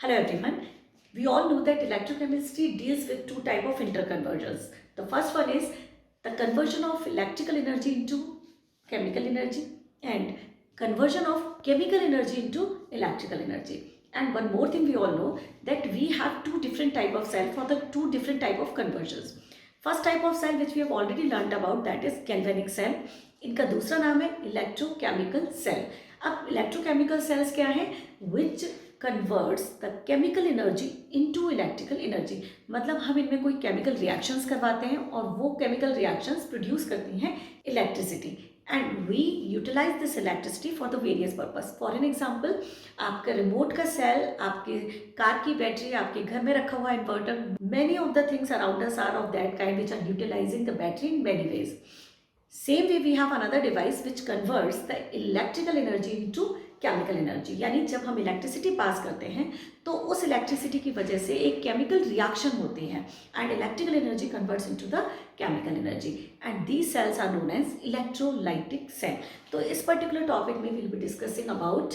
Hello everyone. We all know that electrochemistry deals with two type of interconversions. The first one is the conversion of electrical energy into chemical energy and conversion of chemical energy into electrical energy. And one more thing we all know that we have two different type of cell for the two different type of conversions. First type of cell which we have already learned about, that is galvanic cell. इनका दूसरा नाम है electrochemical cell. अब electrochemical cells क्या है? Which converts the chemical energy into electrical energy. मतलब हम इनमें कोई केमिकल रिएक्शंस करवाते हैं और वो केमिकल रिएक्शंस प्रोड्यूस करती हैं electricity and we utilise this electricity for the various purpose. For an example, आपका रिमोट का सेल, आपके कार की बैटरी, आपके घर में रखा हुआ inverter, many of the things around us are of that kind which are utilising the battery in many ways. Same way we have another device which converts the electrical energy into chemical energy. यानी जब हम electricity pass करते हैं तो उस electricity की वजह से एक केमिकल रिएक्शन होती है and electrical energy converts into the chemical energy and these cells are known as electrolytic cell. तो इस पर्टिकुलर टॉपिक में will be discussing about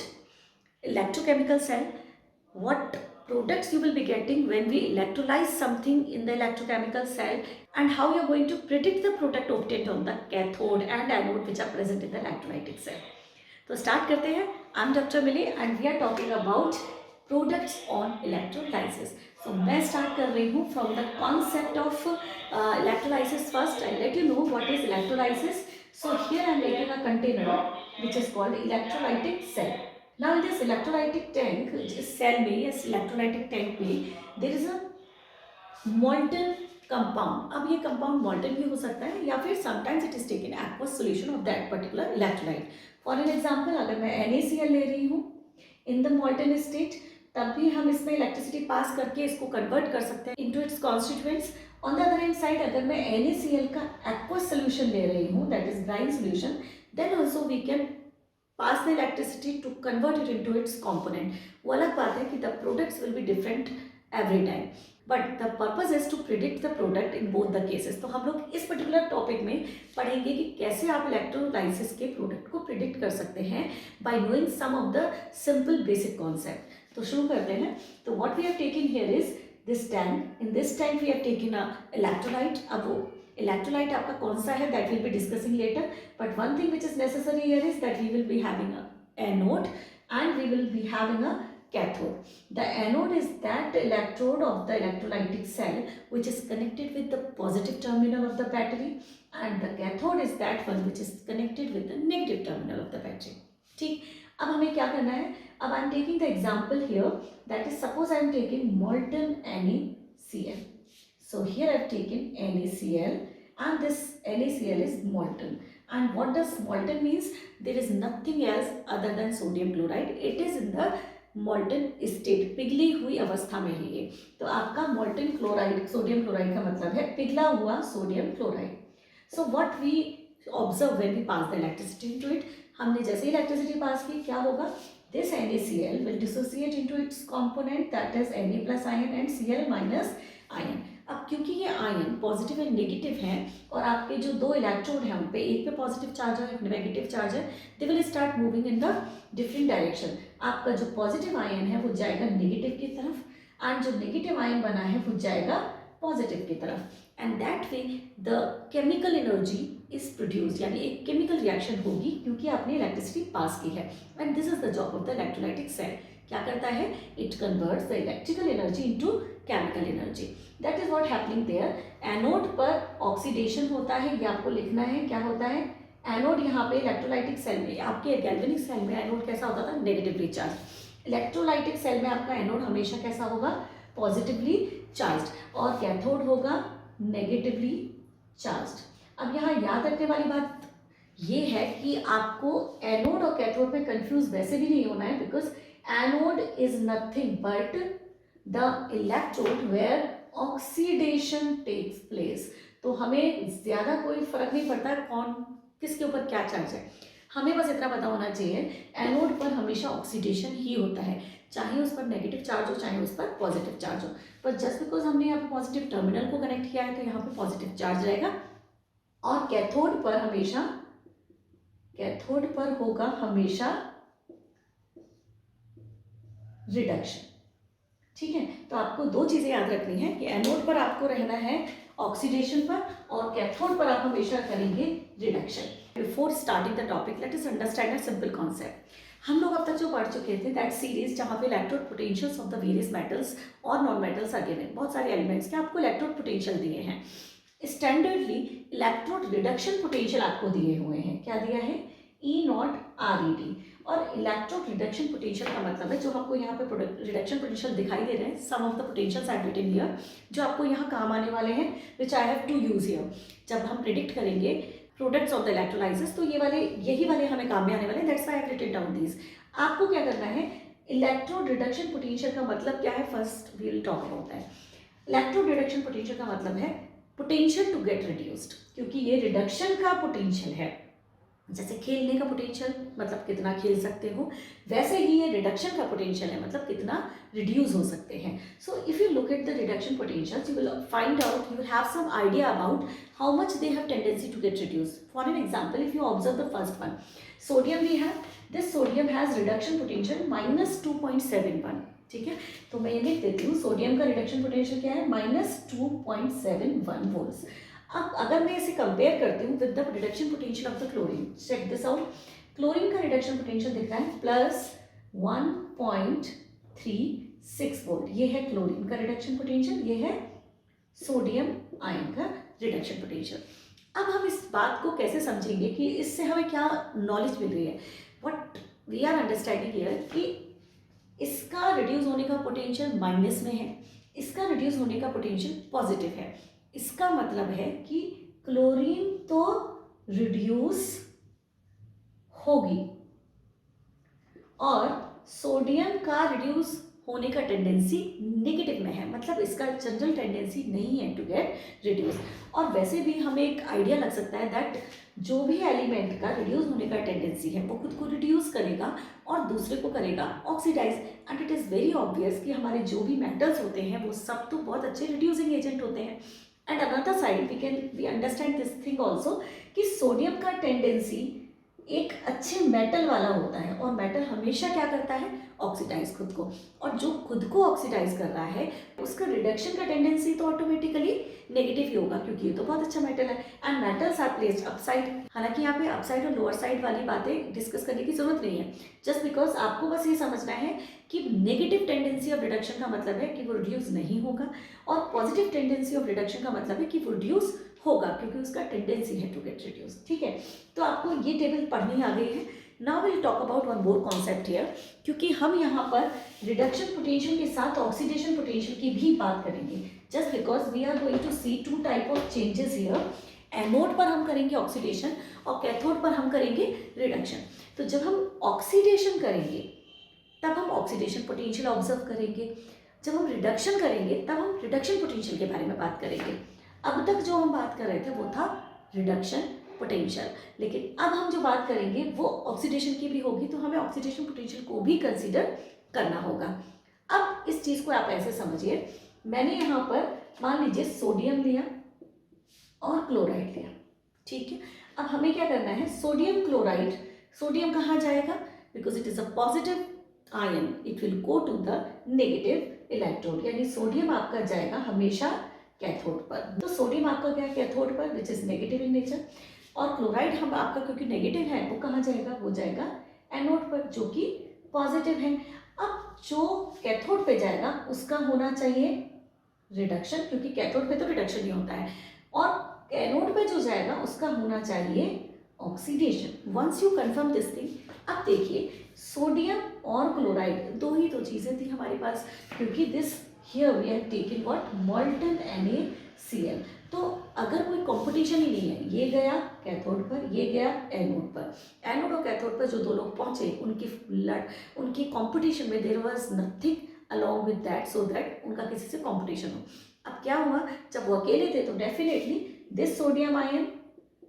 electrochemical cell, what products you will be getting when we electrolyze something in the electrochemical cell, and how you are going to predict the product obtained on the cathode and anode which are present in the electrolytic cell. तो start करते हैं. I am doctor Mili and we are talking about products on electrolysis. So मैं start कर रही हूँ from the concept of electrolysis. First I let you know what is electrolysis. So here I am making a container which is called electrolytic cell. Now in this electrolytic tank, जिस cell में, इस electrolytic tank में there is a molten compound. अब ये compound molten भी हो सकता है या फिर sometimes it is taken aqueous solution of that particular electrolyte. For an example, अगर मैं NaCl ले रही हूँ in the molten state, तब भी हम इसमें इलेक्ट्रिसिटी पास करके इसको कन्वर्ट कर सकते हैं into its constituents. On the other hand side, अगर मैं NaCl का aqueous solution ले रही हूँ, that is brine solution, then also we can pass the electricity to convert it into its component. वो अलग बात है कि the products will be different every time, but the purpose is to predict the product in both the cases. तो हम लोग इस particular topic में पढ़ेंगे कि कैसे आप electrolysis के product को predict कर सकते हैं by knowing some of the simple basic concept. तो शुरू करते हैं. तो what we have taken here is this tank. In this tank we have taken a electrolyte. अब वो इलेक्ट्रोलाइट आपका कौन सा है that will be discussing later, but one thing which is necessary here is that we will be having a anode and we will be having a cathode. The anode is that electrode of the electrolytic cell which is connected with the positive terminal of the battery, and the cathode is that one which is connected with the negative terminal of the battery. ठीक, अब हमें क्या करना है? अब आई am taking the example here, that is suppose I am taking molten NaCl. So here I have taken NaCl and this NaCl is molten. And what does molten means? There is nothing else other than sodium chloride. It is in the molten state. पिघली हुई अवस्था में है ये. तो आपका molten chloride, sodium chloride का मतलब है पिघला हुआ sodium chloride. So what we observe when we pass the electricity into it, हमने जैसे ही इलेक्ट्रिसिटी पास की क्या होगा? This NaCl will dissociate into its component, that is Na plus ion and Cl minus ion. अब क्योंकि ये ion positive and negative हैं और आपके जो दो इलेक्ट्रोड हैं उन पे एक पे पॉजिटिव चार्ज है एक नेगेटिव चार्ज है, they will start moving in the different direction. आपका जो पॉजिटिव आयन है वो जाएगा नेगेटिव की तरफ एंड जो नेगेटिव आयन बना है वो जाएगा पॉजिटिव की तरफ, and that way the chemical energy is produced. यानी एक केमिकल रिएक्शन होगी क्योंकि आपने इलेक्ट्रिसिटी पास की है, and this is the job of the electrolytic cell. क्या करता है? It converts the electrical energy into chemical energy. That is what happening there. Anode पर ऑक्सीडेशन होता है, ये आपको लिखना है. क्या होता है? एनोड यहाँ पे इलेक्ट्रोलाइटिक सेल में, आपके गैल्वेनिक सेल में एनोड कैसा होता था? Negatively charge. इलेक्ट्रोलाइटिक सेल में आपका एनोड हमेशा कैसा होगा? पॉजिटिवली चार्ज, और कैथोड होगा नेगेटिवली चार्ज. अब यहाँ याद रखने वाली बात ये है कि आपको एनोड और कैथोड में कंफ्यूज वैसे भी नहीं होना है, because anode is nothing but the electrode where oxidation takes place. तो हमें ज़्यादा कोई फर्क नहीं पड़ता कौन किसके ऊपर क्या चार्ज है, हमें बस इतना पता होना चाहिए एनोड पर हमेशा ऑक्सीडेशन ही होता है, चाहे उस पर नेगेटिव चार्ज हो चाहे उस पर पॉजिटिव चार्ज हो. पर जस्ट बिकॉज हमने यहाँ पे पॉजिटिव टर्मिनल को कनेक्ट किया है तो यहाँ पे पॉजिटिव चार्ज रहेगा, और कैथोड पर होगा हमेशा रिडक्शन. ठीक है, तो आपको दो चीज़ें याद रखनी है कि एनोड पर आपको रहना है ऑक्सीडेशन पर और कैथोड पर आप हमेशा करेंगे reduction. Before starting the topic let us understand a simple concept. हम लोग अब तक जो पढ़ चुके थे दैट सीरीज जहाँ पे electrode potentials of the various metals और नॉन मेटल्स आर गिवन, बहुत सारे एलिमेंट्स के आपको इलेक्ट्रोड पोटेंशियल दिए हैं। स्टैंडर्डली इलेक्ट्रोड रिडक्शन पोटेंशियल आपको दिए हुए हैं, क्या दिया है, E0 ReD। और इलेक्ट्रोड रिडक्शन पोटेंशियल का मतलब है जो आपको यहाँ पे रिडक्शन पोटेंशियल दिखाई दे रहे हैं, some of the potentials I have written here, जो आपको यहाँ काम आने वाले हैं, which I have to use here जब हम प्रिडिक्ट करेंगे प्रोडक्ट्स ऑफ द इलेक्ट्रोलाइसिस। तो यही वाले हमें काम में आने वाले हैं, that's why I have written down these. आपको क्या करना है, इलेक्ट्रोड रिडक्शन पोटेंशियल का मतलब क्या है, first we will talk about that. Electrode reduction potential का मतलब है पोटेंशियल टू गेट रिड्यूस्ड, क्योंकि ये रिडक्शन का पोटेंशियल है। जैसे खेलने का पोटेंशियल मतलब कितना खेल सकते हो, वैसे ही ये रिडक्शन का पोटेंशियल है, मतलब कितना रिड्यूस हो सकते हैं। So if you look at the reduction potentials you will find out, you will have some idea about how much they have tendency to get reduce. For an example, if you observe the first one, sodium we have, this sodium has reduction potential -2.71। ठीक है, तो मैं ये लिख देती हूँ, sodium का reduction potential क्या है, -2.71 वोल्ट्स। अब अगर मैं इसे कंपेयर करती हूँ with the reduction potential of the chlorine, check this out, chlorine का रिडक्शन पोटेंशियल दिख रहा है +1.36 वोल्ट, ये है क्लोरीन का रिडक्शन पोटेंशियल, ये है सोडियम आयन का रिडक्शन पोटेंशियल। अब हम इस बात को कैसे समझेंगे कि इससे हमें क्या नॉलेज मिल रही है, what we are understanding here कि इसका रिड्यूस होने का पोटेंशियल माइनस में है, इसका रिड्यूस होने का पोटेंशियल पॉजिटिव है। इसका मतलब है कि क्लोरीन तो रिड्यूस होगी और सोडियम का रिड्यूस होने का टेंडेंसी नेगेटिव में है, मतलब इसका जनरल टेंडेंसी नहीं है टू गेट रिड्यूस। और वैसे भी हमें एक आइडिया लग सकता है दैट जो भी एलिमेंट का रिड्यूस होने का टेंडेंसी है वो खुद को रिड्यूस करेगा और दूसरे को करेगा oxidise. And it is very obvious कि हमारे जो भी मेटल्स होते हैं वो सब तो बहुत अच्छे रिड्यूसिंग एजेंट होते हैं। And another side we understand this thing also कि सोडियम का टेंडेंसी एक अच्छे मेटल वाला होता है और मेटल हमेशा क्या करता है, ऑक्सीडाइज खुद को, और जो खुद को ऑक्सीडाइज कर रहा है उसका रिडक्शन का टेंडेंसी तो ऑटोमेटिकली नेगेटिव ही होगा, क्योंकि ये तो बहुत अच्छा मेटल है। And metals are placed upside, हालांकि यहाँ पे अपसाइड और लोअर साइड वाली बातें डिस्कस करने की जरूरत नहीं है, जस्ट बिकॉज आपको बस ये समझना है कि नेगेटिव टेंडेंसी ऑफ रिडक्शन का मतलब है कि वो रिड्यूस नहीं होगा और पॉजिटिव टेंडेंसी ऑफ रिडक्शन का मतलब है कि वो रिड्यूस होगा, क्योंकि उसका टेंडेंसी है टू गेट रिड्यूस। ठीक है, तो आपको ये टेबल पढ़नी आ गई है। Now will talk about one more concept here, क्योंकि हम यहाँ पर रिडक्शन पोटेंशियल के साथ ऑक्सीडेशन पोटेंशियल की भी बात करेंगे, just because we are going to see two type of changes here. Anode पर हम करेंगे ऑक्सीडेशन और कैथोड पर हम करेंगे रिडक्शन। तो जब हम ऑक्सीडेशन करेंगे तब हम ऑक्सीडेशन पोटेंशियल ऑब्जर्व करेंगे, जब हम रिडक्शन करेंगे तब हम रिडक्शन पोटेंशियल के बारे में बात करेंगे। अब तक जो हम बात कर रहे थे वो था रिडक्शन पोटेंशियल, लेकिन अब हम जो बात करेंगे वो ऑक्सीडेशन की भी होगी, तो हमें ऑक्सीडेशन पोटेंशियल को भी कंसीडर करना होगा। अब इस चीज़ को आप ऐसे समझिए, मैंने यहाँ पर मान लीजिए सोडियम लिया और क्लोराइड लिया, ठीक है। अब हमें क्या करना है, सोडियम क्लोराइड, सोडियम कहाँ जाएगा, because it is a positive ion, it will go to the negative electrode, यानी सोडियम आपका जाएगा हमेशा कैथोड पर। तो सोडियम आपका क्या है, कैथोड पर, which is negative in nature, और क्लोराइड हम आपका क्योंकि नेगेटिव है वो कहाँ जाएगा, वो जाएगा एनोड पर जो कि पॉजिटिव है। अब जो कैथोड पे जाएगा उसका होना चाहिए रिडक्शन, क्योंकि कैथोड पे तो रिडक्शन ही होता है, और एनोड पे जो जाएगा उसका होना चाहिए oxidation. Once you confirm this thing, अब देखिए सोडियम और क्लोराइड दो ही तो चीज़ें थी हमारे पास, क्योंकि this here we have taken what, molten NaCl। तो अगर कोई कंपटीशन ही नहीं है, ये गया कैथोड पर, ये गया एनोड पर, एनोड और कैथोड पर जो दो लोग पहुंचे उनकी कंपटीशन में there was nothing along with that, so that उनका किसी से कंपटीशन हो। अब क्या हुआ, जब वो अकेले थे तो definitely this sodium ion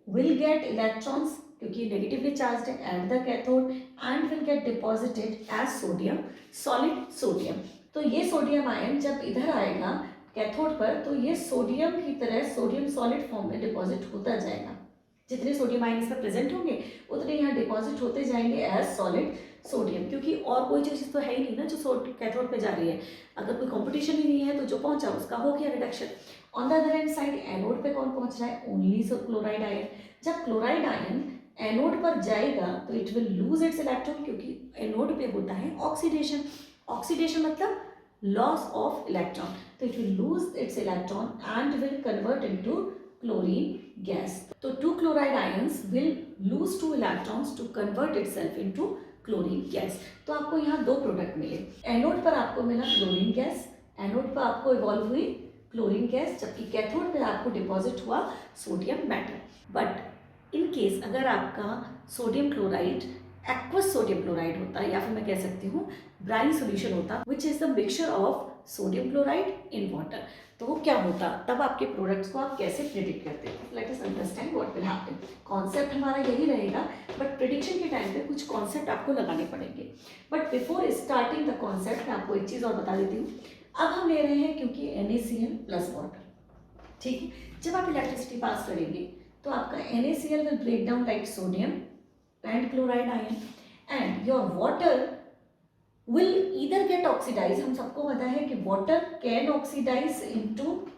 will get electrons, क्योंकि नेगेटिवली चार्ज है, at the cathode and will get deposited as sodium, solid sodium. तो ये सोडियम आयन जब इधर आएगा कैथोड पर तो ये सोडियम की तरह सोडियम सॉलिड फॉर्म में डिपॉजिट होता जाएगा। जितने सोडियम आयन इसमें प्रेजेंट होंगे उतने यहाँ डिपॉजिट होते जाएंगे एज सॉलिड सोडियम, क्योंकि और कोई चीज़ तो है ही नहीं ना जो कैथोड पे जा रही है। अगर कोई कंपटीशन ही नहीं है तो जो पहुंचा उसका हो गया reduction. On the other hand side anode पे कौन पहुंच रहा है? Only chloride ion. जब क्लोराइड आयन एनोड पर जाएगा तो it will lose its electron, क्योंकि एनोड पे होता है ऑक्सीडेशन। ऑक्सीडेशन मतलब लॉस ऑफ इलेक्ट्रॉन, तो it will lose its electron and will convert into chlorine gas. तो two chloride ions will lose two electrons to convert itself into chlorine gas. तो आपको यहाँ दो प्रोडक्ट मिले, एनोड पर आपको मिला क्लोरीन गैस, एनोड पर आपको इवॉल्व हुई क्लोरीन गैस, जबकि कैथोड पे आपको डिपॉजिट हुआ sodium metal. But in case अगर आपका sodium chloride aqueous sodium chloride होता है, या फिर मैं कह सकती हूँ ब्राइन सोल्यूशन होता, which is the mixture of sodium chloride in water, तो वो क्या होता? तब आपके प्रोडक्ट्स को आप कैसे प्रिडिक्ट करते हैं? Let us understand what will happen. Concept हमारा यही रहेगा, बट प्रिडिक्शन के टाइम पे कुछ कॉन्सेप्ट आपको लगाने पड़ेंगे। But before starting the concept मैं आपको एक चीज़ और बता देती हूँ। अब हम ले रहे हैं क्योंकि NaCl प्लस वाटर, ठीक है। जब आप इलेक्ट्रिसिटी पास करेंगे तो आपका NaCl will break down like sodium and chloride ion, and your water will either get oxidized। हम सबको पता है कि water can oxidize into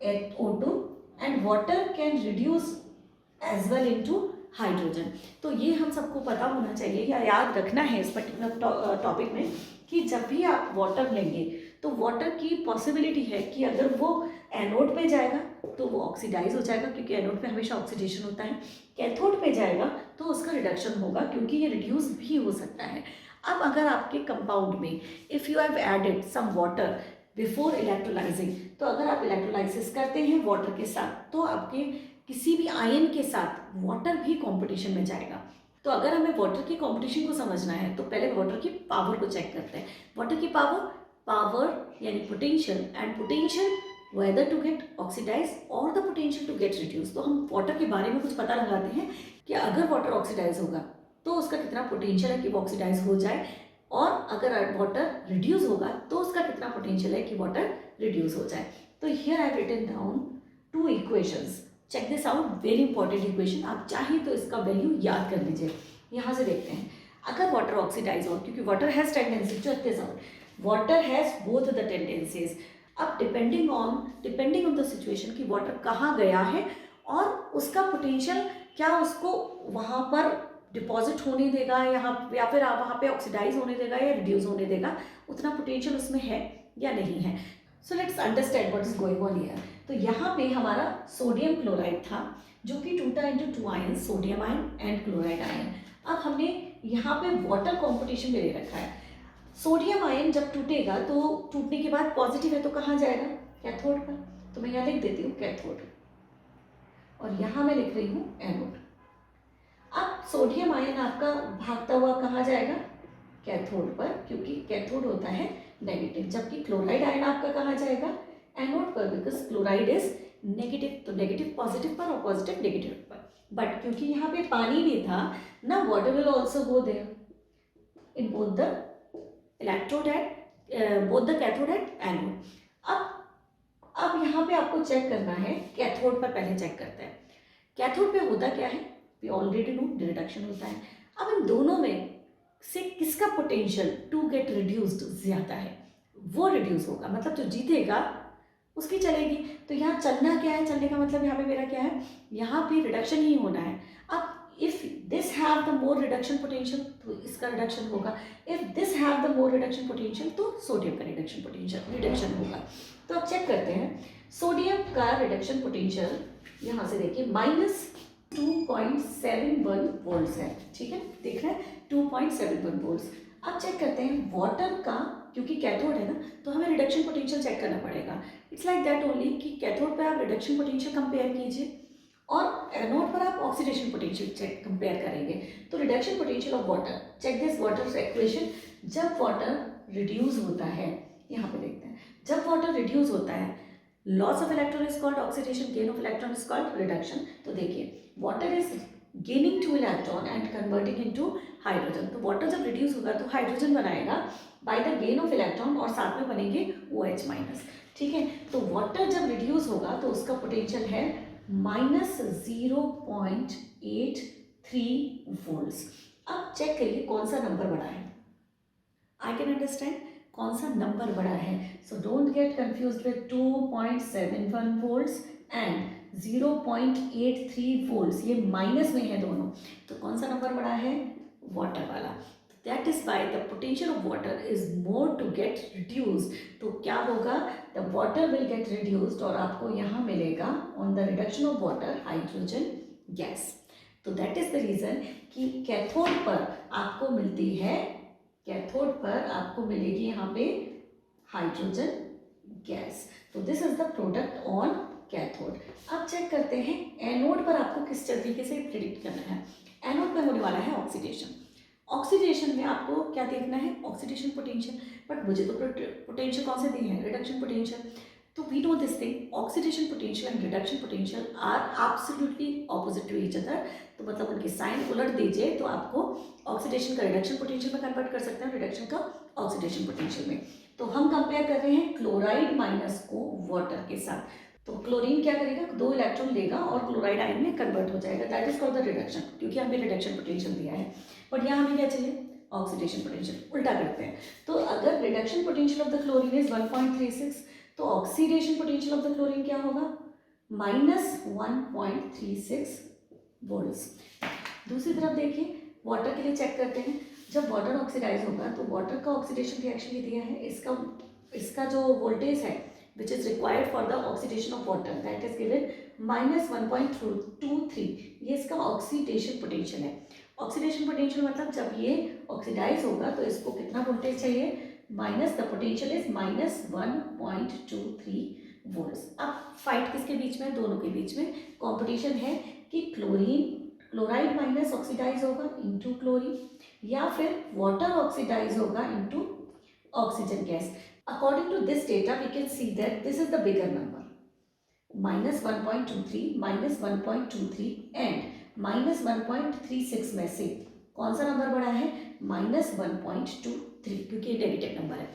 O2 and water can reduce as well into hydrogen. तो ये हम सबको पता होना चाहिए या याद रखना है इस पर्टिकुलर टॉपिक में कि जब भी आप वाटर लेंगे तो वाटर की पॉसिबिलिटी है कि अगर वो एनोड पे जाएगा तो वो ऑक्सीडाइज हो जाएगा, क्योंकि एनोड पे हमेशा ऑक्सीडेशन होता है। कैथोड पे जाएगा तो उसका रिडक्शन होगा, क्योंकि ये रिड्यूस भी हो सकता है। अब अगर आपके कंपाउंड में if you have added some water before electrolysing, तो अगर आप इलेक्ट्रोलाइसिस करते हैं वाटर के साथ तो आपके किसी भी आयन के साथ वाटर भी कंपटीशन में जाएगा। तो अगर हमें वाटर की कंपटीशन को समझना है तो पहले वाटर की पावर को चेक करते हैं। वाटर की पावर यानी potential, and potential whether to get oxidise और the potential to get reduce. तो हम वाटर के बारे में कुछ पता लगाते हैं कि अगर वाटर ऑक्सीडाइज होगा तो उसका कितना पोटेंशियल है कि वो ऑक्सीडाइज हो जाए, और अगर वाटर रिड्यूस होगा तो उसका कितना पोटेंशियल है कि वाटर रिड्यूस हो जाए। तो here I have written down two equations, check this out, very important equation. आप चाहिए तो इसका वैल्यू याद कर लीजिए। यहाँ से देखते हैं, अगर वाटर ऑक्सीडाइज हो, क्योंकि water has tendency, check this out, water has both the tendencies. अब डिपेंडिंग ऑन द सिचुएशन कि वाटर कहाँ गया है और उसका पोटेंशियल क्या उसको वहाँ पर डिपॉजिट होने देगा या फिर आप वहाँ पे ऑक्सीडाइज होने देगा या रिड्यूस होने देगा, उतना पोटेंशियल उसमें है या नहीं है। So let's understand what is going on here. तो यहाँ पे हमारा सोडियम क्लोराइड था जो कि टूटा into two ion, sodium ion and chloride ion. अब हमने यहाँ पे वाटर कॉम्पिटिशन में ले रखा है। सोडियम आयन जब टूटेगा तो टूटने के बाद पॉजिटिव है तो कहाँ जाएगा? कैथोड पर। तो मैं यहाँ लिख देती हूँ कैथोड, और यहाँ मैं लिख रही हूँ एनोड। अब सोडियम आयन आपका भागता हुआ कहाँ जाएगा? कैथोड पर, क्योंकि कैथोड होता है नेगेटिव, जबकि क्लोराइड आयन आपका कहाँ जाएगा? एनोड पर, बिकॉज क्लोराइड इज नेगेटिव। तो नेगेटिव पॉजिटिव पर और पॉजिटिव नेगेटिव पर। बट क्योंकि यहाँ पे पानी नहीं था ना, water will also go there in both the electrode and both the cathode and anode. अब यहाँ पे आपको चेक करना है, कैथोड पर पहले चेक करते हैं। कैथोड पे होता क्या है? वी ऑलरेडी नो, रिडक्शन होता है। अब इन दोनों में से किसका पोटेंशियल टू गेट रिड्यूस्ड ज़्यादा है? वो रिड्यूस होगा, मतलब जो जीतेगा उसकी चलेगी। तो यहाँ चलना क्या है? चलने का मतलब यहाँ पे मेरा क्या है? यहाँ पे रिडक्शन ही होना है। अब if this have the more reduction potential तो इसका रिडक्शन होगा, if this have the more reduction potential तो सोडियम का रिडक्शन होगा। तो अब चेक करते हैं, सोडियम का रिडक्शन पोटेंशियल यहाँ से देखिए -2.71 वोल्ट्स है, ठीक है, देख रहे हैं 2.71 वोल्ट्स। अब चेक करते हैं वाटर का, क्योंकि कैथोड है ना तो हमें रिडक्शन पोटेंशियल चेक करना पड़ेगा। इट्स लाइक दैट ओनली कि कैथोड पे आप रिडक्शन पोटेंशियल कंपेयर कीजिए और एनोड पर आप ऑक्सीडेशन पोटेंशियल चेक कंपेयर करेंगे। तो reduction potential of water, check this water equation. जब वाटर रिड्यूस होता है, यहाँ पे देखते हैं, जब वाटर रिड्यूस होता है loss of electron is called oxidation, gain of electron is called reduction. तो देखिए water is gaining 2 electron and converting into hydrogen. तो वाटर जब रिड्यूस होगा तो हाइड्रोजन बनाएगा by the gain of electron और साथ में बनेंगे OH माइनस, ठीक है। तो वाटर जब रिड्यूस होगा तो उसका पोटेंशियल है -0.83 वोल्ट्स। अब चेक करिए कौन सा नंबर बड़ा है। आई कैन अंडरस्टैंड कौन सा नंबर बड़ा है। So don't get confused with 2.71 volts and 0.83 volts, ये माइनस में है दोनों। तो कौन सा नंबर बड़ा है? वाटर वाला। That is why the potential of water is more to get reduced. तो क्या होगा? The water will get reduced और आपको यहाँ मिलेगा on the reduction of water hydrogen gas. तो दैट इज द रीजन कि कैथोड पर आपको मिलती है, कैथोड पर आपको मिलेगी यहाँ पे हाइड्रोजन गैस। तो this is the product on cathode. अब चेक करते हैं एनोड पर आपको किस तरीके से प्रिडिक्ट करना है। एनोड पर होने वाला है ऑक्सीडेशन। ऑक्सीडेशन में आपको क्या देखना है? Oxidation potential. बट मुझे तो पोटेंशियल कौन से दिए हैं? Reduction potential. तो we know this thing, oxidation potential and reduction potential are absolutely opposite to each other. तो मतलब उनके साइन उलट दीजिए तो आपको ऑक्सीडेशन का रिडक्शन पोटेंशियल में कन्वर्ट कर सकते हैं, रिडक्शन का ऑक्सीडेशन पोटेंशियल में। तो हम कंपेयर कर रहे हैं क्लोराइड माइनस को वाटर के साथ। तो क्लोरीन क्या करेगा? 2 इलेक्ट्रॉन लेगा और क्लोराइड आयन में कन्वर्ट हो जाएगा। That is called the reduction, क्योंकि हमें रिडक्शन पोटेंशियल दिया है। बट यहाँ हमें क्या चाहिए? Oxidation potential. उल्टा करते हैं। तो अगर reduction potential of the chlorine is 1.36, तो oxidation potential of the chlorine क्या होगा? -1.36 वोल्ट्स। दूसरी तरफ देखिए, वाटर के लिए चेक करते हैं। जब वाटर ऑक्सीडाइज होगा तो वाटर का ऑक्सीडेशन रिएक्शन ये दिया है, इसका जो वोल्टेज है which is required for the oxidation of water that is given -1.23, ये इसका ऑक्सीडेशन पोटेंशियल है। ऑक्सीडेशन पोटेंशियल मतलब जब ये ऑक्सीडाइज होगा तो इसको कितना वोल्टेज चाहिए? Minus the potential is -1.23 volts. अब फाइट किसके बीच में? दोनों के बीच में कॉम्पिटिशन है कि क्लोराइड माइनस ऑक्सीडाइज होगा इनटू क्लोरीन, या फिर वाटर ऑक्सीडाइज होगा into oxygen gas. According to this data we can see that this is the bigger number, -1.23 -1.23 and -1.36 में से कौन सा नंबर बड़ा है? -1.23, क्योंकि ये नेगेटिव नंबर है।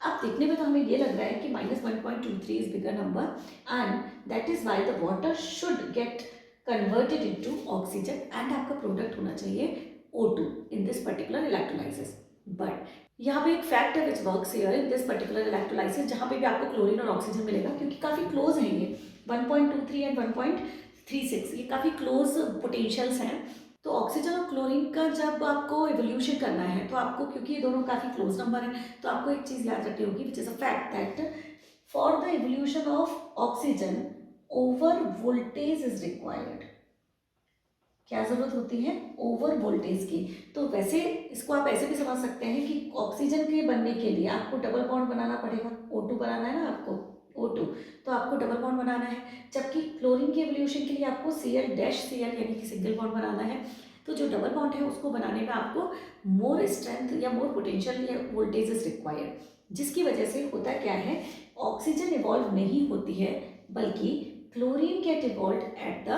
अब देखने में तो हमें ये लग रहा है कि -1.23 is bigger number and that is why the water should get converted into oxygen and आपका प्रोडक्ट होना चाहिए O2 in this particular electrolysis. But यहाँ पे एक फैक्ट है which works here in this particular electrolysis, जहाँ पे भी आपको क्लोरीन और ऑक्सीजन मिलेगा, क्योंकि काफ़ी क्लोज हैं ये 1.23 एंड 1.36, ये काफ़ी क्लोज पोटेंशियल्स हैं। तो ऑक्सीजन और क्लोरीन का जब आपको एवोल्यूशन करना है तो आपको, क्योंकि ये दोनों काफ़ी क्लोज नंबर हैं, तो आपको एक चीज़ याद रखनी होगी which is a fact that for the evolution of oxygen over voltage is required. क्या जरूरत होती है? ओवर वोल्टेज की। तो वैसे इसको आप ऐसे भी समझ सकते हैं कि ऑक्सीजन के बनने के लिए आपको डबल बॉन्ड बनाना पड़ेगा। O2 बनाना है ना आपको, O2, तो आपको डबल बॉन्ड बनाना है, जबकि क्लोरीन के एवोल्यूशन के लिए आपको Cl-Cl यानी कि सिंगल बॉन्ड बनाना है। तो जो डबल बॉन्ड है उसको बनाने में आपको मोर स्ट्रेंथ या मोर पोटेंशियल या वोल्टेज इज रिक्वायर्ड, जिसकी वजह से होता क्या है, ऑक्सीजन इवॉल्व नहीं होती है बल्कि chlorine get evolve at the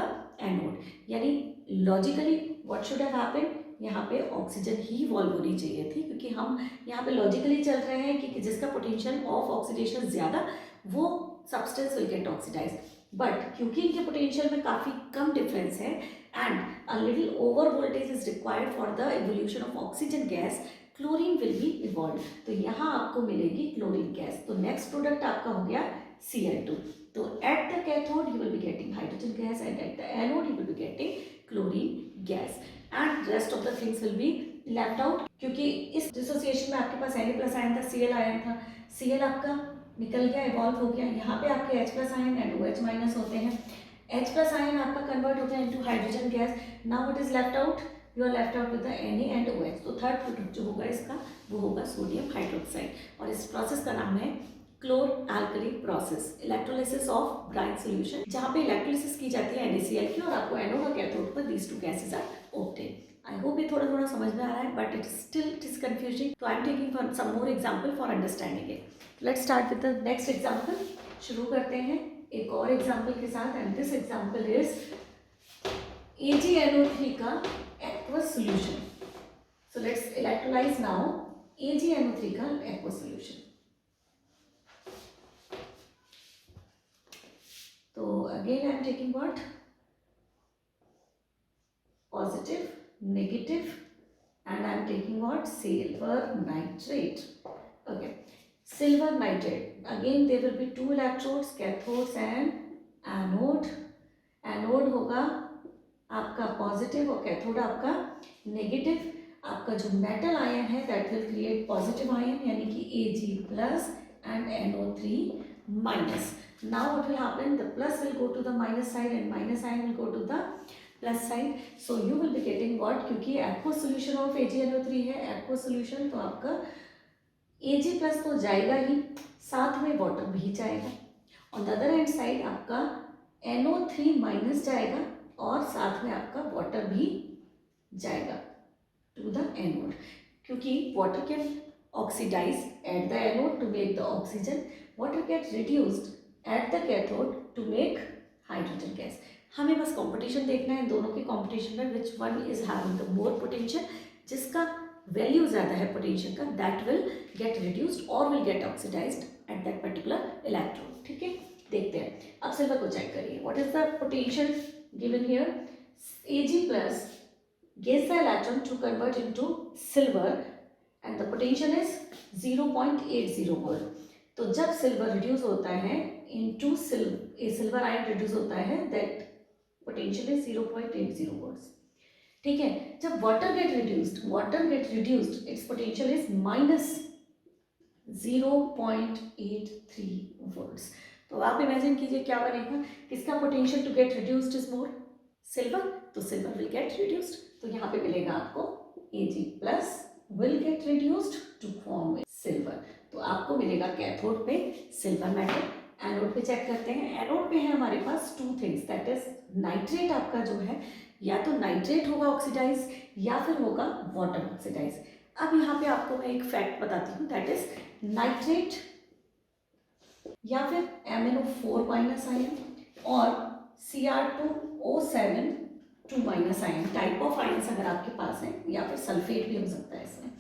anode. यानी logically what should have happened, यहाँ पे ऑक्सीजन ही इवॉल्व होनी चाहिए थी, क्योंकि हम यहाँ पे लॉजिकली चल रहे हैं कि जिसका पोटेंशियल ऑफ ऑक्सीडेशन ज़्यादा वो substance will get oxidise. But क्योंकि इनके पोटेंशियल में काफ़ी कम डिफरेंस है and a little over voltage is required for the evolution of oxygen gas, chlorine will be evolve. तो यहाँ आपको मिलेगी क्लोरीन गैस। तो नेक्स्ट प्रोडक्ट आपका हो गया Cl2। तो at the cathode you will be getting hydrogen gas and at the anode you will be getting chlorine gas and rest of the things will be left out, क्योंकि इस dissociation में आपके पास Na+ ion था, Cl ion था, Cl आपका निकल गया, evolve हो गया। यहाँ पे आपके H+ आयन एंड OH- होते हैं। H+ आयन आपका कन्वर्ट हो गया into hydrogen gas. Now what is left out? You are left out with the Na and OH। तो थर्ड प्रोडक्ट जो होगा इसका वो होगा सोडियम हाइड्रोक्साइड और इस प्रोसेस का नाम है chlor alkali process, electrolysis of brine solution, जहाँ पे इलेक्ट्रोलिसिस की जाती है NaCl की और आपको एनोड और कैथोड पर these two gases are obtain. I hope ये थोड़ा थोड़ा समझ में आ रहा है, but it still it is confusing, तो I am taking some more example for understanding it. Let's start with the next example. शुरू करते हैं एक और एग्जांपल के साथ and this example is AgNO3 का aqueous solution. So let's electrolyze now AgNO3 का aqueous solution. So again I am taking what? Positive, negative, making what? Silver nitrate. Okay, silver nitrate. Again there will be two electrodes, cathodes and anode. Anode होगा आपका positive और cathode आपका negative. आपका जो metal ion है that will create positive ion यानी कि Ag plus and NO3 minus. Now what will happen? The plus will go to the minus side and minus ion will go to the plus side. So you will be getting what? क्योंकि aqueous solution of AgNO3 है, aqueous solution, तो आपका Ag plus तो जाएगा ही, साथ में water भी जाएगा. On the other hand side आपका NO3 माइनस जाएगा और साथ में आपका वाटर भी जाएगा टू द एनोड, क्योंकि water can oxidise at the anode to make the oxygen. Water get reduced at the cathode to make hydrogen gas. हमें बस कंपटीशन देखना है दोनों के कंपटीशन में, which one is having the more potential. जिसका value ज़्यादा है पोटेंशियल का, दैट विल गेट रिड्यूस्ड और will get oxidised at that particular electrode. ठीक है, देखते हैं. अब सिल्वर को चेक करिए. What is the potential given here? Ag plus gets the electron to convert into silver and the potential is 0.80 volt. तो जब सिल्वर रिड्यूस होता है into सिल्वर आयन रिड्यूस होता है, दैट पोटेंशियल इज 0.80 volts. ठीक है. जब water get reduced its potential is minus 0.83 volts. तो आप इमेजिन कीजिए क्या बनेगा. किसका potential to get reduced is more? Silver. तो सिल्वर विल गेट रिड्यूस्ड. तो यहाँ पे मिलेगा आपको Ag plus will get reduced to form silver. तो आपको मिलेगा कैथोड पे सिल्वर मेटल. एनोड पे चेक करते हैं. एनोड पे है हमारे पास two things, that is nitrate. आपका जो है या तो नाइट्रेट होगा ऑक्सीडाइज या फिर होगा वाटर ऑक्सीडाइज. अब यहाँ पे आपको मैं एक फैक्ट बताती हूँ, दैट इज नाइट्रेट या फिर MnO4 माइनस आयन और Cr2O7 2 minus ion type of ions अगर आपके पास है, या फिर सल्फेट भी हो सकता है इसमें.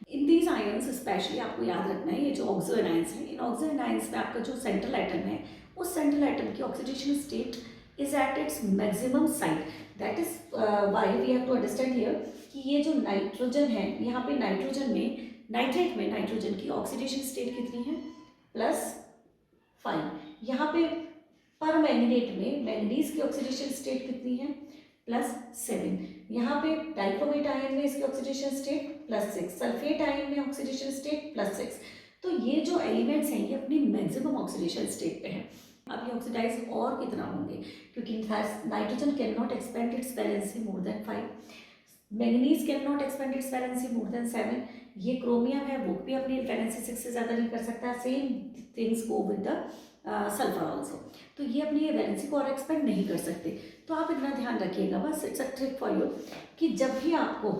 इन दीज आयन्स स्पेशली आपको याद रखना है, ये जो ऑक्सो एनायंस है, इन ऑक्सो एनायंस में आपका जो सेंट्रल एटम है, उस सेंट्रल एटम की oxidation state is at its maximum side. That is why we have to understand here कि ये जो नाइट्रोजन है, यहाँ पे नाइट्रोजन में, नाइट्रेट में नाइट्रोजन की ऑक्सीडेशन स्टेट कितनी है? +5. यहाँ पे पर मैंगनेट में मैंगनीज की ऑक्सीडेशन स्टेट कितनी है? +7. यहाँ पे डाइक्रोमेट आयन में इसकी ऑक्सीडेशन स्टेट +6. सल्फेट आयन में ऑक्सीडेशन स्टेट +6. तो ये जो एलिमेंट्स हैं ये अपनी मैक्सिमम ऑक्सीडेशन स्टेट पे हैं. अब ये ऑक्सीडाइज और कितना होंगे, क्योंकि nitrogen can not expand it's valency more than 5. Manganese can not expand it's valency more than 7. ये क्रोमियम है, वो भी अपनी वैलेंसी 6 से ज़्यादा नहीं कर सकता. Same things go with the sulphur also. तो ये अपनी वैलेंसी को और एक्सपेंड नहीं कर सकते. तो आप इतना ध्यान रखिएगा, बस it's a trick for you, कि जब भी आपको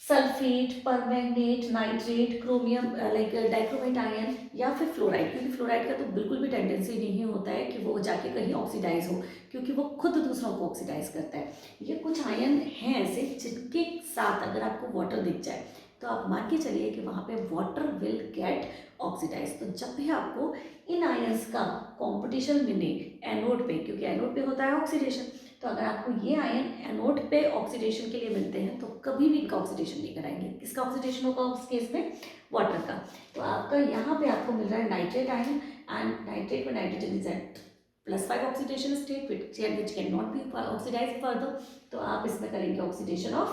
sulphate, permanganate, nitrate, chromium like dichromate ion या फिर फ्लोराइड, क्योंकि फ्लोराइड का तो बिल्कुल भी टेंडेंसी नहीं होता है कि वो जाके कहीं ऑक्सीडाइज हो, क्योंकि वो खुद दूसरों को ऑक्सीडाइज करता है. ये कुछ आयन हैं ऐसे जिनके साथ अगर आपको वाटर दिख जाए तो आप मान के चलिए कि वहाँ पे वाटर विल गेट ऑक्सीडाइज. तो जब भी आपको इन आयंस का कॉम्पिटिशन मिले एनोड पे, क्योंकि एनोड पे होता है ऑक्सीडेशन, तो अगर आपको ये आयन एनोड पे ऑक्सीडेशन के लिए मिलते हैं तो कभी भी इनका ऑक्सीडेशन नहीं कराएंगे. किसका ऑक्सीडेशन होगा उस केस में? वाटर का. तो आपका यहाँ पे आपको मिल रहा है नाइट्रेट आयन, एंड नाइट्रेट में nitrogen is at +5 oxidation state which can not be oxidise further. तो आप इसमें करेंगे oxidation of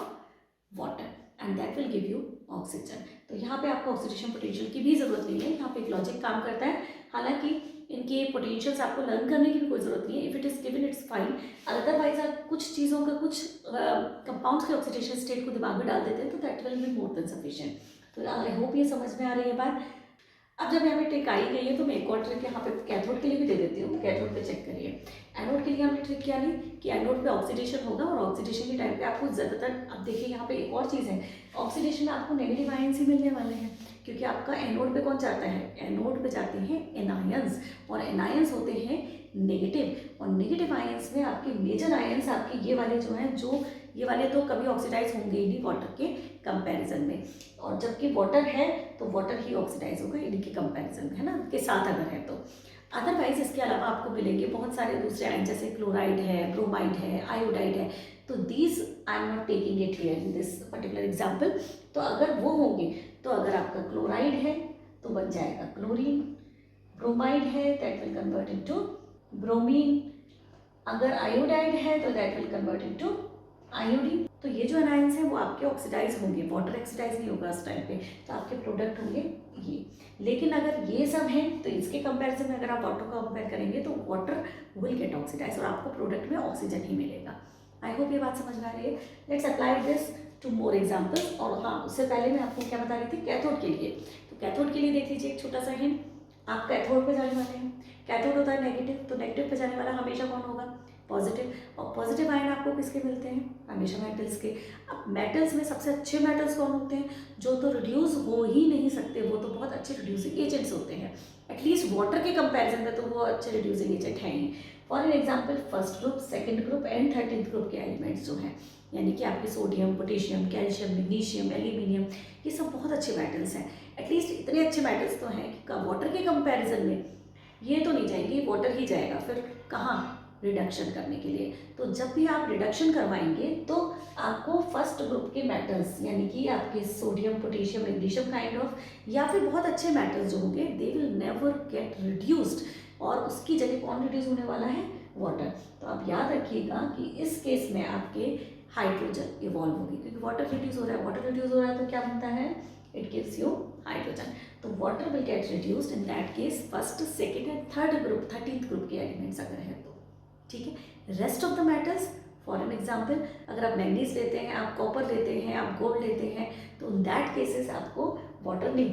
water and that will give you oxygen. तो यहाँ पे आपको ऑक्सीडेशन पोटेंशियल की भी जरूरत नहीं है. यहाँ पे एक लॉजिक काम करता है. हालांकि इनके पोटेंशियल्स आपको लर्न करने की भी कोई ज़रूरत नहीं है. If it is given it's fine. Otherwise आप कुछ चीज़ों का, कुछ कंपाउंड्स के ऑक्सीडेशन स्टेट को दिमाग में डाल देते हैं तो that will be more than sufficient. तो आई होप ये समझ में आ रही है बात. अब जब यहाँ पे ट्रिक आई गई है तो मैं एक और ट्रिक यहाँ पे कैथोड के लिए भी दे देती हूँ. कैथोड पे चेक करिए. एनोड के लिए हमने ट्रिक क्या ली कि एनोड पे ऑक्सीडेशन होगा और ऑक्सीडेशन के टाइम पे आपको ज़्यादातर, अब देखिए यहाँ पे एक और चीज़ है, ऑक्सीडेशन में आपको नेगेटिव आयंस ही मिलने वाले हैं, क्योंकि आपका एनोड पे कौन जाता है? एनोड पे जाते हैं एनायंस, और एनायंस होते हैं नेगेटिव. और नेगेटिव आयंस में आपके मेजर आयंस आपके ये वाले जो हैं, जो ये वाले तो कभी ऑक्सीडाइज होंगे ही नहीं वाटर के कंपैरिजन में, और जबकि वाटर है तो वाटर ही ऑक्सीडाइज होगा इनके कंपैरिजन में, है ना, के साथ अगर है तो. अदरवाइज इसके अलावा आपको मिलेंगे बहुत सारे दूसरे आयन, जैसे क्लोराइड है, ब्रोमाइड है, आयोडाइड है. तो these I am not taking it here in this particular example. तो अगर वो होंगे तो अगर आपका क्लोराइड है तो बन जाएगा क्लोरीन, ब्रोमाइड है that will convert into bromine, अगर आयोडाइड है तो that will convert into iodine. तो ये जो एनायंस है वो आपके ऑक्सीडाइज होंगे, वाटर ऑक्सीडाइज नहीं होगा उस टाइम पे, तो आपके प्रोडक्ट होंगे ये। लेकिन अगर ये सब हैं तो इसके कंपैरिजन में अगर आप वाटर को कंपेयर करेंगे तो वाटर विल गेट ऑक्सीडाइज और आपको प्रोडक्ट में ऑक्सीजन ही मिलेगा। आई होप ये बात समझ में आ रही है। Let's apply this to more examples. और हाँ, उससे पहले मैं आपको क्या बता रही थी कैथोड के लिए। तो कैथोड के लिए देख लीजिए एक छोटा सा हिंट, आप कैथोड पे जाने वाले हैं। कैथोड होता है नेगेटिव, तो नेगेटिव पे जाने वाला हमेशा कौन होगा, पॉजिटिव। और पॉजिटिव आयन आपको किसके मिलते हैं, हमेशा मेटल्स के। अब मेटल्स में सबसे अच्छे मेटल्स कौन होते हैं, जो तो रिड्यूस हो ही नहीं सकते, वो तो बहुत अच्छे रिड्यूसिंग एजेंट्स होते हैं, एटलीस्ट वाटर के कंपैरिजन में तो वो अच्छे रिड्यूसिंग एजेंट हैं ही। For an example first group, second group and 13th group के एलिमेंट्स जो हैं, यानी कि आपके sodium, potassium, calcium, magnesium, aluminium, ये सब बहुत अच्छे मेटल्स हैं। एटलीस्ट इतने अच्छे मेटल्स तो हैं कि वाटर के कंपैरिजन में ये तो नहीं जाएंगे, वाटर ही जाएगा। फिर कहाँ, रिडक्शन करने के लिए। तो जब भी आप रिडक्शन करवाएंगे तो आपको फर्स्ट ग्रुप के मेटल्स, यानी कि आपके sodium, potassium, magnesium kind of, या फिर बहुत अच्छे मेटल्स जो होंगे, they will never get reduced, और उसकी जगह कौन रिड्यूस होने वाला है, वाटर। तो आप याद रखिएगा कि इस केस में आपके हाइड्रोजन इवॉल्व होगी, क्योंकि वाटर रिड्यूस हो रहा है, वाटर रिड्यूस हो रहा है तो क्या बनता है, इट गिव्स यू हाइड्रोजन। तो water will get reduced in that case first, second and third group, 13th group के एलिमेंट्स अगर है तो, ठीक है। Rest of the metals, for an example अगर आप मैंगनीज लेते हैं, आप कॉपर लेते हैं, आप गोल्ड लेते हैं, तो इन दैट केसेस आपको वाटर नहीं,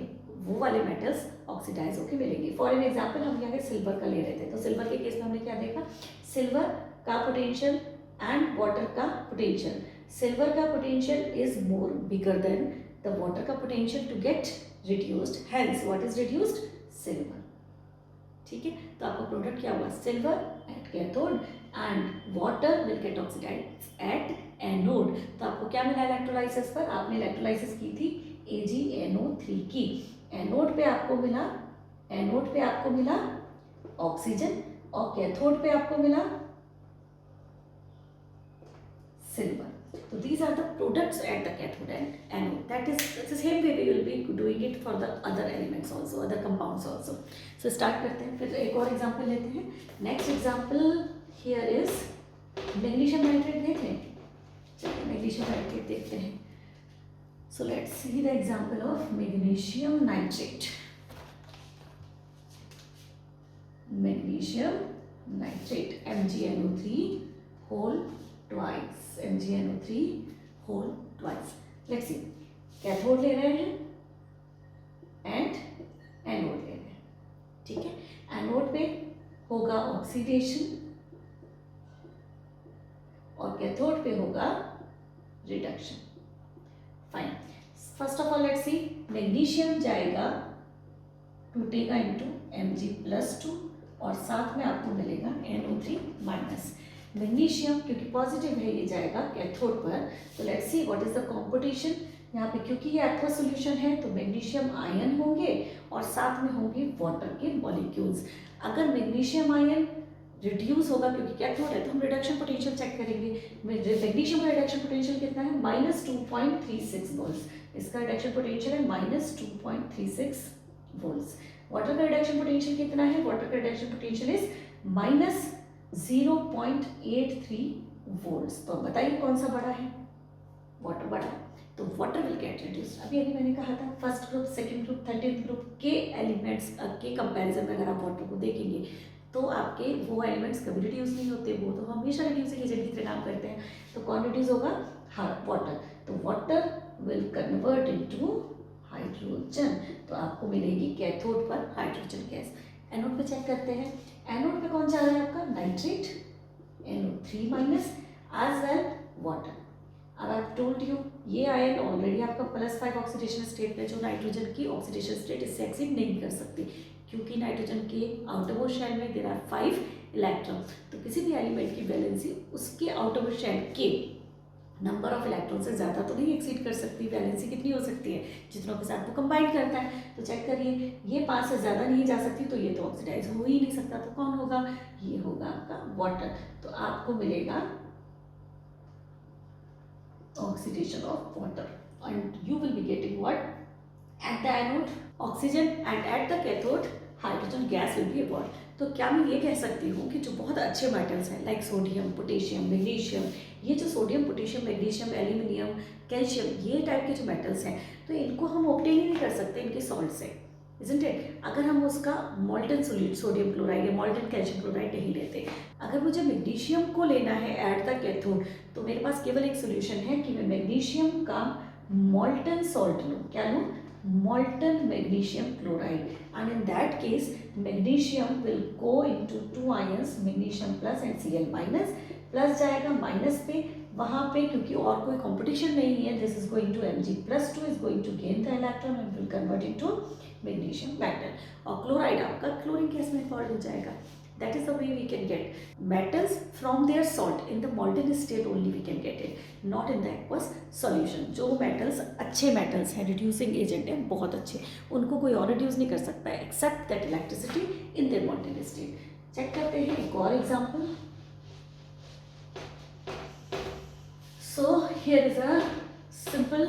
वो वाले मेटल्स ऑक्सीडाइज होकर मिलेंगे। फॉर एन एग्जाम्पल हम यहाँ सिल्वर का ले रहे थे, तो सिल्वर के केस में हमने क्या देखा, सिल्वर का पोटेंशियल एंड वाटर का पोटेंशियल। सिल्वर का potential is more bigger than the water का potential to get reduced, hence what is reduced, silver. ठीक है, तो आपका प्रोडक्ट क्या हुआ, silver at cathode and water will get oxidise at anode. तो आपको क्या मिला इलेक्ट्रोलाइसिस पर, आपने इलेक्ट्रोलाइसिस की थी AgNO3 की, एनोड पे आपको मिला, एनोड पे आपको मिला ऑक्सीजन और कैथोड पे आपको मिला silver. So these are the products at the cathode and anode. That is the same way we will be doing it for the other elements also, other compounds also. So start करते हैं, फिर एक और example लेते हैं। Next example here is magnesium nitrate. देखें, चलिए magnesium nitrate देखते हैं। So let's see the example of magnesium nitrate. Magnesium nitrate MgNO3 whole twice, MgNO3 whole twice. Let's see, cathode ले रहे हैं एंड एनोड ले रहे हैं, ठीक है। एनोड पे होगा ऑक्सीडेशन और कैथोड पे होगा reduction. Fine, first of all let's see, magnesium जाएगा, टूटेगा इनटू Mg+2 और साथ में आपको मिलेगा NO3-। मैग्नीशियम क्योंकि पॉजिटिव है, ये जाएगा कैथोड पर। तो let's see what is the competition यहाँ पे, क्योंकि ये एक्वस सॉल्यूशन है तो मैग्नीशियम आयन होंगे और साथ में होंगे वाटर के मॉलिक्यूल्स। अगर मैग्नीशियम आयन रिड्यूस होगा क्योंकि कैथोड है तो हम रिडक्शन पोटेंशियल चेक करेंगे। मैग्नीशियम का रिडक्शन पोटेंशियल कितना है, -2.36 वोल्ट्स। इसका रिडक्शन पोटेंशियल है -2.36 वोल्ट्स। वाटर का रिडक्शन पोटेंशियल कितना है, वाटर का रिडक्शन पोटेंशियल इज -0.83 वोल्ट्स। तो बताइए कौन सा बड़ा है, वाटर बड़ा है, तो वाटर विल गेट रिड्यूस्ड। अभी मैंने कहा था first group, second group, 13th group के एलिमेंट्स के कंपैरिजन में अगर आप वाटर को देखेंगे तो आपके वो एलिमेंट्स कभी रिड्यूस नहीं होते, वो तो हमेशा रिड्यूसिंग एजेंट की तरह काम करते हैं। तो कौन रिड्यूस होगा, हाँ वाटर। तो water will convert into hydrogen, तो आपको मिलेगी कैथोड पर हाइड्रोजन गैस। एनोड पे चेक करते हैं, एनोड पे कौन जा रहा है आपका, nitrate NO3- as well water. अब आई टोल्ड यू ये आयन ऑलरेडी आपका +5 ऑक्सीडेशन स्टेट में, जो नाइट्रोजन की ऑक्सीडेशन स्टेट इससे एक्सीड नहीं कर सकती, क्योंकि नाइट्रोजन के आउटरमोस्ट शेल में देयर आर 5 इलेक्ट्रॉन। तो किसी भी एलिमेंट की वैलेंसी उसके आउटरमोस्ट शेल के नंबर ऑफ इलेक्ट्रॉन से ज़्यादा तो नहीं एक्सीड कर सकती। वैलेंसी कितनी हो सकती है, जितनों के साथ वो कंबाइन करता है। तो चेक करिए, ये 5 से ज़्यादा नहीं जा सकती, तो ये तो ऑक्सीडाइज हो ही नहीं सकता। तो कौन होगा, ये होगा आपका वाटर। तो आपको मिलेगा oxidation of water, and you will be getting what? At the anode oxygen and at the cathode hydrogen gas will be evolved. तो क्या मैं ये कह सकती हूँ कि जो बहुत अच्छे मेटल्स हैं लाइक सोडियम, पोटेशियम, मैग्नीशियम, ये जो sodium, potassium, magnesium, aluminium, calcium, ये टाइप के जो मेटल्स हैं तो इनको हम ऑब्टेन ही नहीं कर सकते इनके सॉल्ट से, इजंट इट? अगर हम उसका मॉल्टन सोडियम क्लोराइड या मॉल्टन कैल्शियम क्लोराइड नहीं लेते. अगर मुझे मैग्नीशियम को लेना है एट द कैथोड तो मेरे पास केवल एक सोल्यूशन है कि मैं मैग्नीशियम का मॉल्टन सॉल्ट लूँ. क्या लूँ? molten magnesium chloride, and in that case magnesium will go into two ions, magnesium plus and Cl minus. Plus जाएगा माइनस पे, वहाँ पे क्योंकि और कोई कंपटीशन नहीं है, this is going to Mg+2 is going to gain the electron and will convert into magnesium metal, और क्लोराइड आपका क्लोरीन गैस में इवॉल्व हो जाएगा. That is the way we can get metals from their salt. In the molten state only we can get it, not in the aqueous solution. जो metals अच्छे metals हैं, reducing agent हैं, बहुत अच्छे, उनको कोई और reduce नहीं कर सकता है except that electricity in their molten state. Check करते हैं एक और example. So here is a simple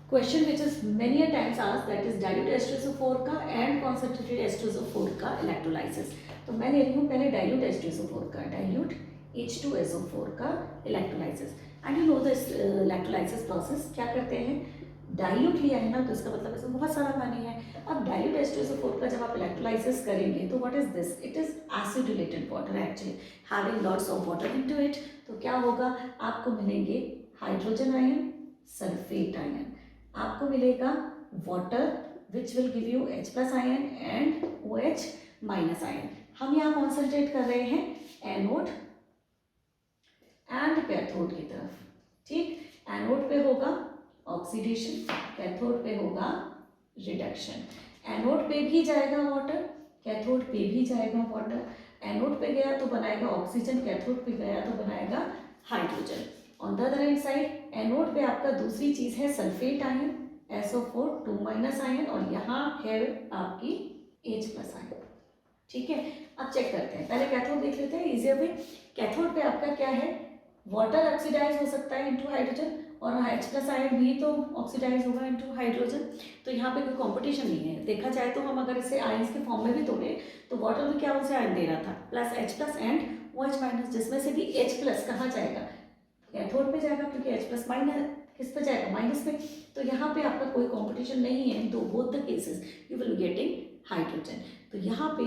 question which is many a times asked, that is dilute H2SO4 का and concentrated H2SO4 का electrolysis. तो मैं ले रही हूँ पहले dilute H2SO4 का, dilute H2SO4 का electrolysis. And you know this electrolysis process क्या करते हैं? डाइल्यूट लिया है ना तो इसका मतलब इसमें बहुत सारा पानी है. अब डाइल्यूट H2SO4 का जब आप इलेक्ट्रोलाइसिस करेंगे तो what is this? It is acidulated water actually having lots of water into it. तो क्या होगा? आपको मिलेंगे हाइड्रोजन आयन, सल्फेट आयन, आपको मिलेगा water which will give you H+ ion and OH- ion. हम यहाँ कॉन्सेंट्रेट कर रहे हैं एनोड एंड कैथोड की तरफ. ठीक, एनोड पे होगा ऑक्सीडेशन, कैथोड पे होगा रिडक्शन. एनोड पे भी जाएगा वाटर, कैथोड पे भी जाएगा वाटर. एनोड पे गया तो बनाएगा ऑक्सीजन, कैथोड पे गया तो बनाएगा hydrogen. On the other hand side anode पे आपका दूसरी चीज है सल्फेट आयन, SO4 2- आयन, और यहाँ है आपकी H+ आयन. ठीक है, अब चेक करते हैं. पहले कैथोड देख लेते हैं इजियर वे. कैथोड पे आपका क्या है? वाटर ऑक्सीडाइज हो सकता है इनटू हाइड्रोजन, और H+ आयन भी तो ऑक्सीडाइज होगा इनटू हाइड्रोजन. तो यहाँ पे कोई कंपटीशन नहीं है. देखा जाए तो हम अगर इसे आयंस के फॉर्म में भी तोड़े तो वाटर भी क्या उसे आयन दे रहा था, प्लस H+ एंड OH-, जिसमें से भी H+ कहाँ जाएगा? कैथोड पे जाएगा, क्योंकि H+ माइनस किस पे जाएगा? माइनस पे. तो यहाँ पे आपका कोई कंपटीशन नहीं है. तो both the cases you will getting hydrogen. तो यहाँ पे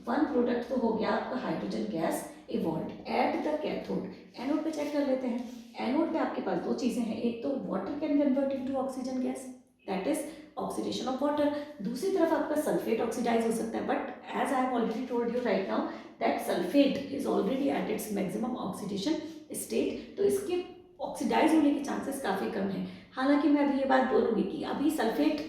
वन प्रोडक्ट तो हो गया आपका hydrogen gas evolve at the cathode. Anode पे चेक कर लेते हैं. एनोड पे आपके पास दो चीज़ें हैं, एक तो water can convert into oxygen gas, that is oxidation of water. दूसरी तरफ आपका सल्फेट ऑक्सीडाइज हो सकता है, but as I have already told you right now that sulphate is already at its maximum oxidation state. तो इसके oxidise होने के चांसेस काफ़ी कम हैं. हालांकि मैं अभी ये बात बोलूँगी कि अभी सल्फेट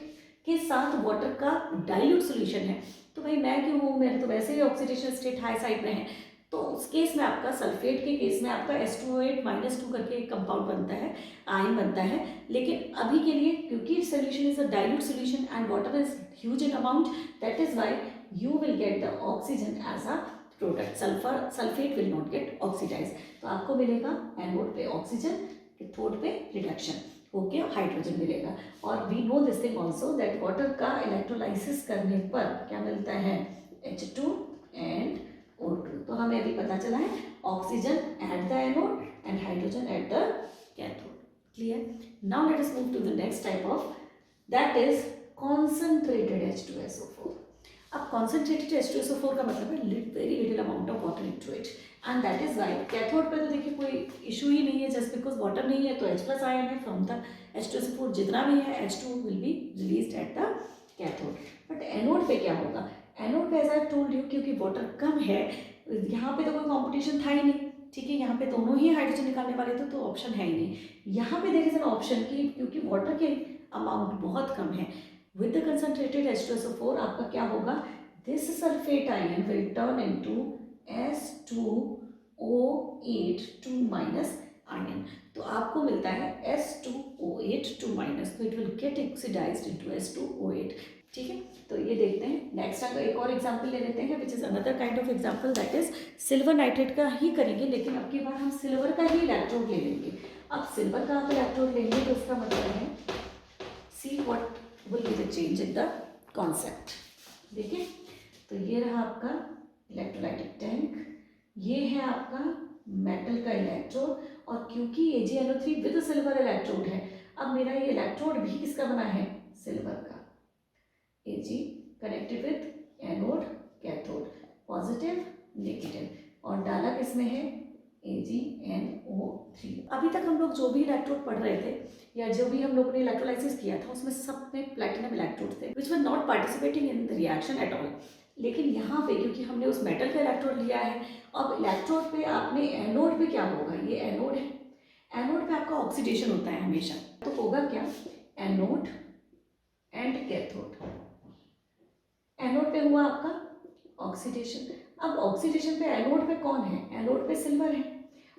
के साथ वाटर का डाइल्यूट सोल्यूशन है, तो भाई मैं क्यों हूँ, मेरे तो वैसे ही ऑक्सीडेशन स्टेट हाई साइड में है. तो उस केस में आपका सल्फेट के केस में आपका H2O8- करके एक कंपाउंड बनता है, आयन बनता है. लेकिन अभी के लिए क्योंकि solution is a dilute solution and water is huge in amount, that is why you will get the oxygen as a product. Sulphate will not get oxidise. तो आपको मिलेगा एनोड पे ऑक्सीजन, कैथोड पे रिडक्शन ओके, हाइड्रोजन मिलेगा. और we know this thing also that water का electrolysis करने पर क्या मिलता है? H2 and O2. तो हमें अभी पता चला है oxygen at the anode and hydrogen at the cathode. Clear? Now let us move to the next type of, that is concentrated H2SO4. अब कॉन्सेंट्रेटेड H2SO4 का मतलब है very little amount of water into it, and that is why cathode पे तो देखिए कोई issue ही नहीं है. जस्ट बिकॉज वाटर नहीं है तो H+ आयन है फ्रॉम द H2SO4, जितना भी है H2 will be released at the cathode. But anode पे क्या होगा? एनोड पे एज आई टोल्ड यू क्योंकि वाटर कम है, यहाँ पे तो कोई कॉम्पिटिशन था ही नहीं. ठीक है, यहाँ पे दोनों ही हाइड्रोजन निकालने वाले थे तो ऑप्शन है ही नहीं. यहाँ पे देयर इज एन ऑप्शन की क्योंकि वाटर के अमाउंट बहुत कम है. विद द कंसंट्रेटेड H2SO4 आपका क्या होगा? This sulphate ion will turn into S2O8 ion. तो आपको मिलता है S2O8 तो it will get oxidised into S2O8. ठीक है, तो ये देखते हैं. नेक्स्ट अगर एक और एग्जांपल ले लेते हैं which is another kind of example, that is silver nitrate का ही करेंगे, लेकिन अब की बार हम सिल्वर का ही इलेक्ट्रोड ले लेंगे. अब सिल्वर का आप इलेक्ट्रोड लेंगे तो इसका मतलब है see what will be the change in the concept. देखिए, तो ये रहा आपका इलेक्ट्रोलाइटिक टैंक, ये है आपका मेटल का इलेक्ट्रोड, और क्योंकि AgNO3 विद सिल्वर इलेक्ट्रोड है, अब मेरा ये इलेक्ट्रोड भी किसका बना है, सिल्वर का। Ag connected with anode cathode, positive negative, और डाला किसमें है, AgNO3। अभी तक हम लोग जो भी इलेक्ट्रोड पढ़ रहे थे या जो भी हम लोगों ने इलेक्ट्रोलाइसिस किया था उसमें सब में प्लैटिनम इलेक्ट्रोड थे which were not participating in the reaction at all. लेकिन यहाँ पे क्योंकि हमने उस मेटल का इलेक्ट्रोड लिया है, अब इलेक्ट्रोड पे आपने एनोड पे क्या होगा, ये एनोड है, एनोड पे आपका ऑक्सीडेशन होता है हमेशा, तो होगा क्या, एनोड एंड कैथोड। एनोड पे हुआ आपका ऑक्सीडेशन, अब ऑक्सीडेशन पे एनोड पे कौन है, एनोड पे सिल्वर है,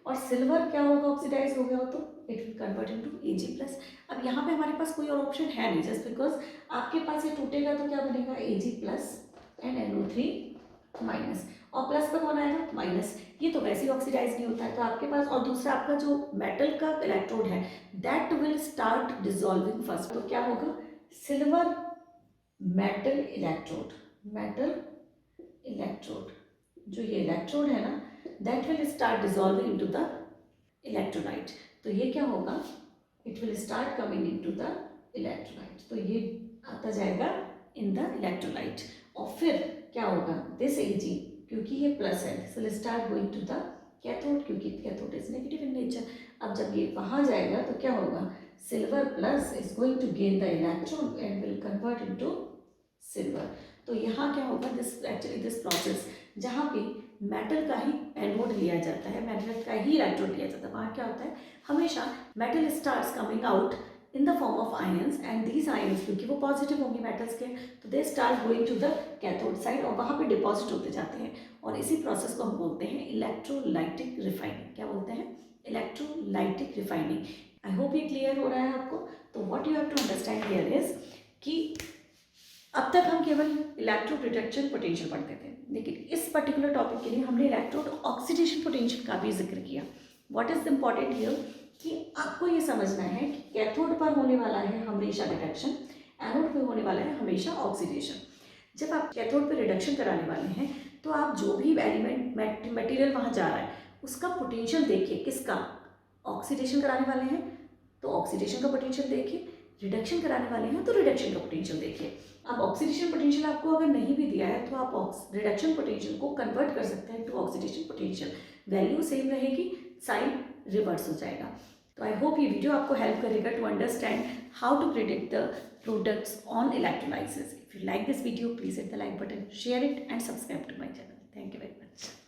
और सिल्वर क्या होगा, ऑक्सीडाइज हो गया हो तो it will convert into Ag+। अब यहाँ पे हमारे पास कोई और ऑप्शन है नहीं, जस्ट बिकॉज आपके पास ये टूटेगा तो क्या बनेगा, Ag+ एंड NO3-, और प्लस पे कौन आएगा, माइनस, ये तो वैसे ही ऑक्सीडाइज नहीं होता है, तो आपके पास, और दूसरा आपका जो मेटल का इलेक्ट्रोड है that will start dissolving first, तो क्या होगा, silver metal electrode, metal electrode, जो ये इलेक्ट्रोड है ना that will start dissolving into the electrolyte, तो ये क्या होगा, it will start coming into the electrolyte, तो ये आता जाएगा इन द इलेक्ट्रोलाइट, और फिर क्या होगा, दिस Ag क्योंकि ये प्लस है this will start going to the cathode, क्योंकि cathode is negative in nature. अब जब ये वहाँ जाएगा तो क्या होगा, silver plus is going to gain the electron and will convert into silver. तो यहाँ क्या होगा, दिस एक्चुअली दिस प्रोसेस जहाँ पे मेटल का ही एनोड लिया जाता है, मेटल का ही इलेक्ट्रोड लिया जाता है, वहाँ क्या होता है, हमेशा metal stars coming out in the form of ions, and these ions क्योंकि वो पॉजिटिव होंगे मेटल्स के, तो they start going to the cathode side, और वहाँ पे डिपॉजिट होते जाते हैं, और इसी प्रोसेस को हम बोलते हैं इलेक्ट्रोलाइटिक रिफाइनिंग। क्या बोलते हैं, इलेक्ट्रोलाइटिक रिफाइनिंग। आई होप ये क्लियर हो रहा है आपको। तो what you have to understand here is कि अब तक हम केवल इलेक्ट्रोड रिडक्शन पोटेंशियल पढ़ते थे, लेकिन इस पर्टिकुलर टॉपिक के लिए हमने इलेक्ट्रोड ऑक्सीडेशन पोटेंशियल का भी जिक्र किया। व्हाट इज इम्पॉर्टेंट हियर कि आपको ये समझना है कि कैथोड पर होने वाला है हमेशा रिडक्शन, एनोड पर होने वाला है हमेशा ऑक्सीडेशन। जब आप कैथोड पर रिडक्शन कराने वाले हैं तो आप जो भी एलिमेंट मटेरियल वहाँ जा रहा है उसका पोटेंशियल देखिए, किसका, ऑक्सीडेशन कराने वाले हैं तो ऑक्सीडेशन का पोटेंशियल देखिए, रिडक्शन कराने वाले हैं तो रिडक्शन का पोटेंशियल देखिए। अब ऑक्सीडेशन पोटेंशियल आपको अगर नहीं भी दिया है तो आप रिडक्शन पोटेंशियल को कन्वर्ट कर सकते हैं to oxidation potential, value same रहेगी, साइन रिवर्स हो जाएगा। तो आई होप ये वीडियो आपको हेल्प करेगा to understand how to predict the products on electrolysis. If you like this video please hit the like button, share it and subscribe to